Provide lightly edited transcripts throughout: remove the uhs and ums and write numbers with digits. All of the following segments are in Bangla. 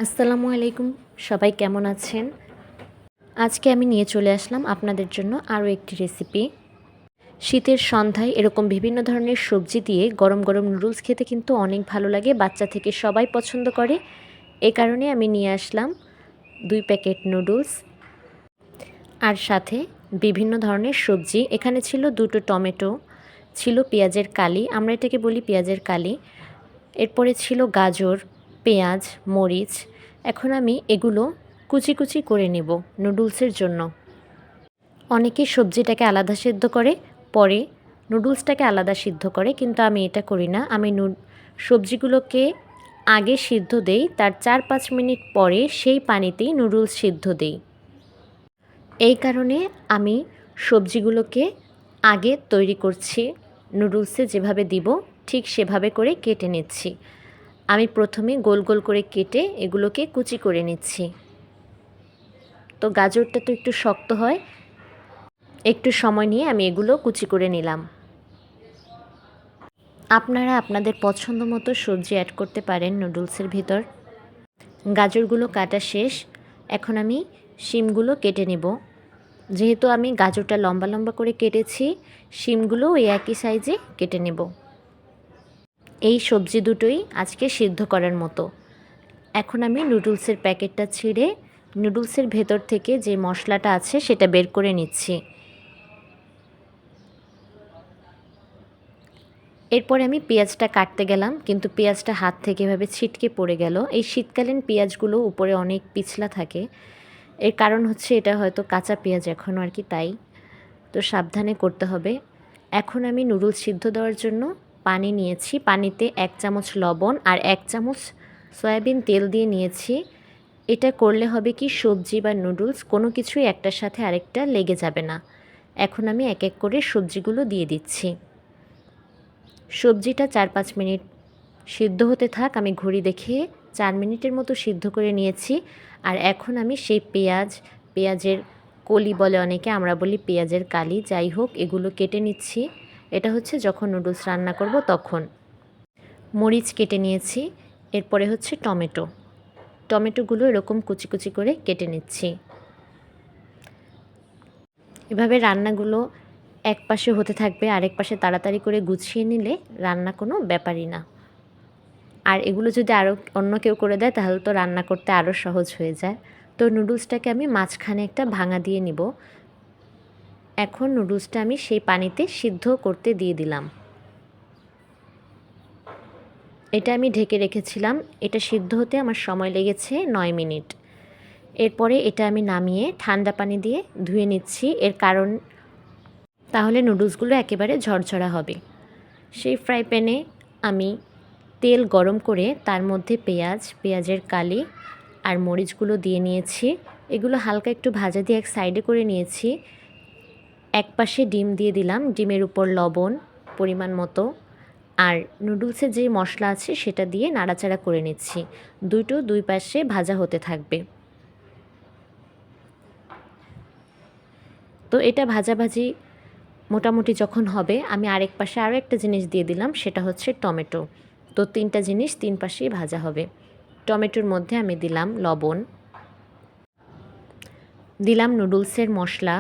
আসসালামু আলাইকুম। সবাই কেমন আছেন? আজকে আমি নিয়ে চলে আসলাম আপনাদের জন্য আরও একটি রেসিপি। শীতের সন্ধ্যায় এরকম বিভিন্ন ধরনের সবজি দিয়ে গরম গরম নুডলস খেতে কিন্তু অনেক ভালো লাগে। বাচ্চা থেকে সবাই পছন্দ করে। এ কারণে আমি নিয়ে আসলাম ২ প্যাকেট নুডলস আর সাথে বিভিন্ন ধরনের সবজি। এখানে ছিল ২টো টমেটো, ছিল পেঁয়াজের কালি, আমরা এটাকে বলি পেঁয়াজের কালি। এরপরে ছিল গাজর, পেঁয়াজ, মরিচ। এখন আমি এগুলো কুচি কুচি করে নেব নুডলসের জন্য। অনেকে সবজিটাকে আলাদা সিদ্ধ করে, পরে নুডলসটাকে আলাদা সিদ্ধ করে, কিন্তু আমি এটা করি না। আমি সবজিগুলোকে আগে সিদ্ধ দেই, তার ৪-৫ মিনিট পরে সেই পানিতেই নুডলস সিদ্ধ দেই। এই কারণে আমি সবজিগুলোকে আগে তৈরি করছি। নুডলসে যেভাবে দিব ঠিক সেভাবে করে কেটে নিচ্ছি। আমি প্রথমে গোল গোল করে কেটে এগুলোকে কুচি করে নিচ্ছি। তো গাজরটা তো একটু শক্ত হয়, একটু সময় নিয়ে আমি এগুলো কুচি করে নিলাম। আপনারা আপনাদের পছন্দ মতো সবজি অ্যাড করতে পারেন নুডলসের ভিতর। গাজরগুলো কাটা শেষ। এখন আমি শিমগুলো কেটে নেব। যেহেতু আমি গাজরটা লম্বা লম্বা করে কেটেছি, শিমগুলো ওই একই সাইজে কেটে নেব। এই সবজি দুটোই আজকে সিদ্ধ করার মতো। এখন আমি নুডলসের প্যাকেটটা ছিঁড়ে নুডলসের ভেতর থেকে যে মশলাটা আছে সেটা বের করে নিচ্ছি। এরপরে আমি পেঁয়াজটা কাটতে গেলাম, কিন্তু পেঁয়াজটা হাত থেকে এভাবে ছিটকে পড়ে গেল। এই শীতকালীন পেঁয়াজগুলো উপরে অনেক পিছলা থাকে। এর কারণ হচ্ছে এটা হয়তো কাঁচা পেঁয়াজ এখনও আর কি, তাই তো সাবধানে করতে হবে। এখন আমি নুডলস সিদ্ধ দেওয়ার জন্য পানি নিয়েছি। পানিতে 1 চামচ লবণ আর 1 চামচ সয়াবিন তেল দিয়ে নিয়েছি। এটা করলে হবে কি, সবজি বা নুডলস কোনো কিছুই একটার সাথে আরেকটা লেগে যাবে না। এখন আমি এক এক করে সবজিগুলো দিয়ে দিচ্ছি। সবজিটা 4-5 মিনিট সিদ্ধ হতে থাক। আমি ঘড়ি দেখে 4 মিনিটের মতো সিদ্ধ করে নিয়েছি। আর এখন আমি সেই পেঁয়াজের কলি বলে অনেকে, আমরা বলি পেঁয়াজের কালি, যাই হোক, এগুলো কেটে নিচ্ছি। এটা হচ্ছে যখন নুডলস রান্না করব তখন। মরিচ কেটে নিয়েছি। এরপরে হচ্ছে টমেটোগুলো এরকম কুচি কুচি করে কেটে নিচ্ছি। এভাবে রান্নাগুলো এক পাশে হতে থাকবে, আরেক পাশে তাড়াতাড়ি করে গুছিয়ে নিলে রান্না কোনো ব্যাপারই না। আর এগুলো যদি আরও অন্য কেউ করে দেয় তাহলে তো রান্না করতে আরও সহজ হয়ে যায়। তো নুডলসটাকে আমি মাঝখানে একটা ভাঙা দিয়ে নিব। এখন নুডলসটা আমি সেই পানিতে সিদ্ধ করতে দিয়ে দিলাম। এটা আমি ঢেকে রেখেছিলাম। এটা সিদ্ধ হতে আমার সময় লেগেছে 9 মিনিট। এরপরে এটা আমি নামিয়ে ঠান্ডা পানি দিয়ে ধুয়ে নিচ্ছি। এর কারণ তাহলে নুডলসগুলো একেবারে ঝরঝরা হবে। সেই ফ্রাই প্যানে আমি তেল গরম করে তার মধ্যে পেঁয়াজের কালি আর মরিচগুলো দিয়ে নিয়েছি। এগুলো হালকা একটু ভাজা দিয়ে এক সাইডে করে নিয়েছি। এক পাশে ডিম দিয়ে দিলাম, ডিমের উপর লবণ পরিমাণ মতো, আর নুডলসের যে মশলা আছে সেটা দিয়ে নাড়াচাড়া করে নিচ্ছি। দুই পাশে ভাজা হতে থাকবে। তো এটা ভাজাভাজি মোটামুটি যখন হবে, আমি আরেক পাশে আরও একটা জিনিস দিয়ে দিলাম, সেটা হচ্ছে টমেটো। তো 3টা জিনিস 3 পাশেই ভাজা হবে। টমেটোর মধ্যে আমি দিলাম লবণ, দিলাম নুডলসের মশলা,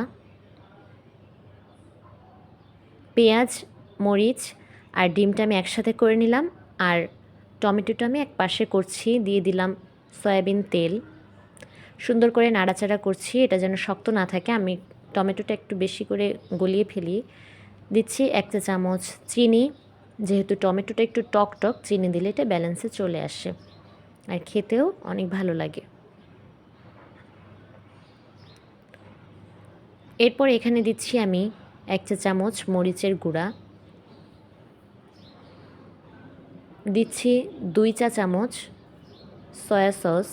পেঁয়াজ, মরিচ আর ডিমটা আমি একসাথে করে নিলাম। আর টমেটোটা আমি এক পাশে করছি, দিয়ে দিলাম সয়াবিন তেল। সুন্দর করে নাড়াচাড়া করছি, এটা যেন শক্ত না থাকে। আমি টমেটোটা একটু বেশি করে গলিয়ে ফেলি। দিচ্ছি 1 চা চামচ চিনি। যেহেতু টমেটোটা একটু টক টক, চিনি দিলে এটা ব্যালেন্সে চলে আসে আর খেতেও অনেক ভালো লাগে। এরপর এখানে দিচ্ছি আমি 1 চা চামচ মরিচের গুঁড়া, দিচ্ছি 2 চা চামচ সয়া সস।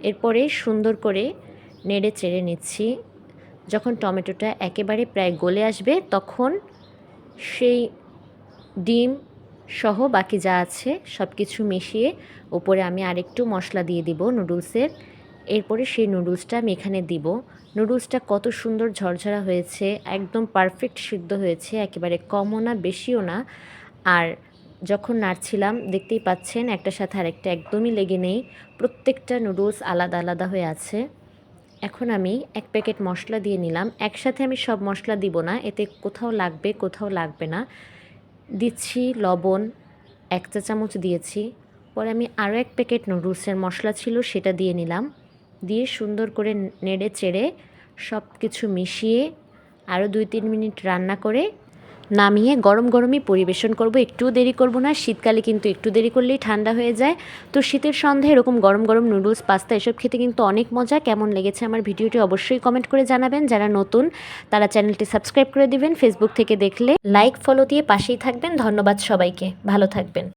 এরপরে সুন্দর করে নেড়ে চেড়ে নিচ্ছি। যখন টমেটোটা একেবারে প্রায় গলে আসবে তখন সেই ডিম সহ বাকি যা আছে সব কিছু মিশিয়ে উপরে আমি আরেকটু মশলা দিয়ে দিব নুডলসের। এরপরে সেই নুডলসটা আমি এখানে দিব। নুডলসটা কত সুন্দর ঝরঝরা হয়েছে, একদম পারফেক্ট সিদ্ধ হয়েছে, একেবারে কমও না বেশিও না। আর যখন নাড়ছিলাম দেখতেই পাচ্ছেন একটার সাথে আরেকটা একদমই লেগে নেই, প্রত্যেকটা নুডলস আলাদা আলাদা হয়ে আছে। এখন আমি 1 প্যাকেট মশলা দিয়ে নিলাম। একসাথে আমি সব মশলা দিব না, এতে কোথাও লাগবে কোথাও লাগবে না। দিচ্ছি লবণ 1 চা চামচ দিয়েছি। পরে আমি আরও 1 প্যাকেট নুডলসের মশলা ছিল সেটা দিয়ে নিলাম। দিয়ে সুন্দর করে নেড়ে চেড়ে সব কিছু মিশিয়ে আরও 2-3 মিনিট রান্না করে নামিয়ে গরম গরমই পরিবেশন করব। একটুও দেরি করব না, শীতকালে কিন্তু একটু দেরি করলেই ঠান্ডা হয়ে যায়। তো শীতের সন্ধ্যায় এরকম গরম গরম নুডলস পাস্তা এসব খেতে কিন্তু অনেক মজা। কেমন লেগেছে আমার ভিডিওটি অবশ্যই কমেন্ট করে জানাবেন। যারা নতুন তারা চ্যানেলটি সাবস্ক্রাইব করে দিবেন। ফেসবুক থেকে দেখলে লাইক ফলো দিয়ে পাশেই থাকবেন। ধন্যবাদ সবাইকে, ভালো থাকবেন।